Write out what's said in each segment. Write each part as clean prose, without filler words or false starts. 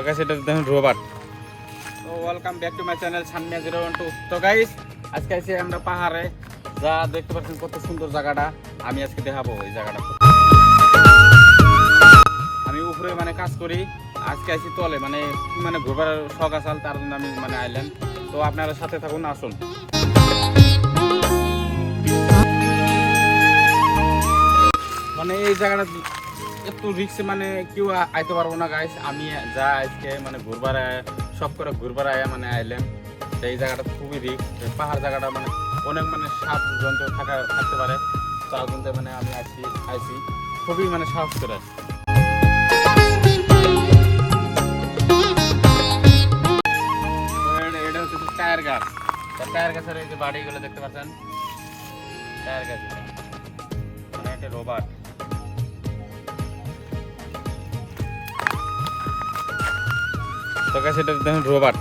Guys এটা দেখুন robot. তো welcome back to my channel Sanmiya 012। তো গাইস আজকে আছি আমরা পাহাড়ে, যা দেখতে পাচ্ছেন কত সুন্দর জায়গাটা। আমি আজকে দেখাবো এই জায়গাটা। আমি উপরে মানে কাজ করি, আজকে আছি তলে মানে ঘুরবার শখ আসাল, তার জন্য আমি মানে আইলাম। তো আপনারা সাথে থাকুন, আসুন। মানে এই জায়গাটা একটু রিক্সে মানে কেউ আইতে পারবো না গাইস। আমি যা আজকে মানে ঘুরবার সব করে ঘুরবার আয়া মানে আইলাম। তো এই জায়গাটা খুবই রিক্স, পাহাড় জায়গাটা মানে অনেক মানে সাপ জন্তু থাকতে পারে, তার জন্য মানে আমি আইছি খুবই মানে সাহস করে। এটা হচ্ছে টায়ার গাছ। টায়ার গাছের এই যে বাড়িগুলো দেখতে পাচ্ছেন, টায়ার গাছ মানে একটা রোবট। তো গাছ এটা দেখুন রোবট,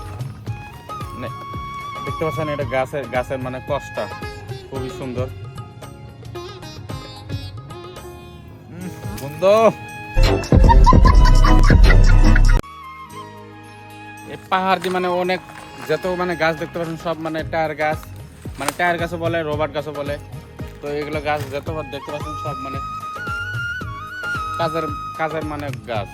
দেখতে পাচ্ছেন এটা গাছের মানে কষ্টটা খুবই সুন্দর। বন্ধু এই পাহাড় দিয়ে মানে অনেক যত মানে গাছ দেখতে পাচ্ছেন সব মানে টায়ার গাছও বলে, রোবট গাছও বলে। তো এগুলো গাছ যত দেখতে পাচ্ছেন সব মানে কাজের মানে গাছ।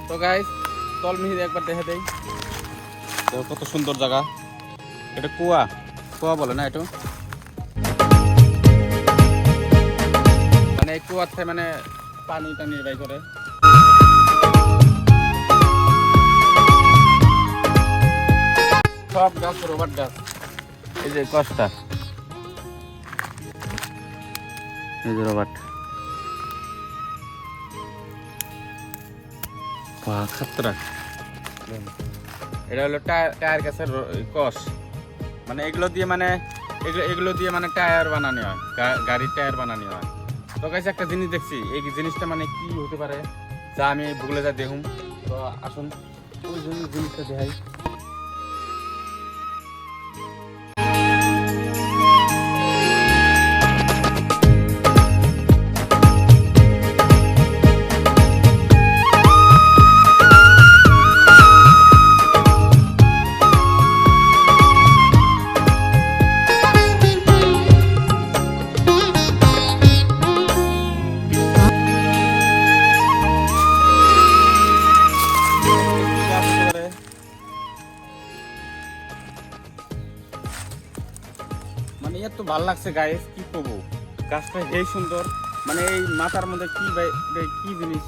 তো গাইস তল মিহির একবার দেখে দেই, তো কত সুন্দর জায়গা। এটা কুয়া বলে না, এটা মানে এই কুয়ার থেকে মানে পানি টানি বাই করে। সব গাছ রোবট গাছ। এই যে কষ্টা, এই যে রোবট খাতরা। এটা হলো টায়ার গাছের কষ, মানে এগুলো দিয়ে মানে টায়ার বানানো হয়, গাড়ির টায়ার বানানো হয়। তো গাইস একটা জিনিস দেখছি, এই জিনিসটা মানে কি হতে পারে যা আমি ভুলে যা দেখুন। তো আসুন ওই জিনিসটা দেখাই। মানে এত ভালো লাগছে গাইস, কি করবো, গাছটা এই সুন্দর। মানে এই মাথার মধ্যে কি জিনিস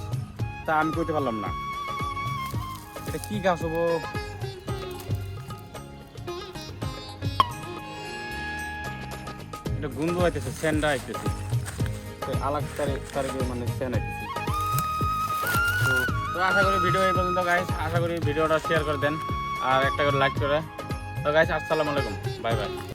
তা আমি করতে পারলাম না। এটা কি গাছ হবো, এটা গন্ধ আইতেছে, সেন্ডা আইতেছে, আলাদা তারিখে মানে সেন আইতেছে। তো আশা করি ভিডিও এই পর্যন্ত গাইস, আশা করি ভিডিওটা শেয়ার করে দেন আর একটা করে লাইক করে। তো গাইস আসসালামু আলাইকুম, বাই বাই।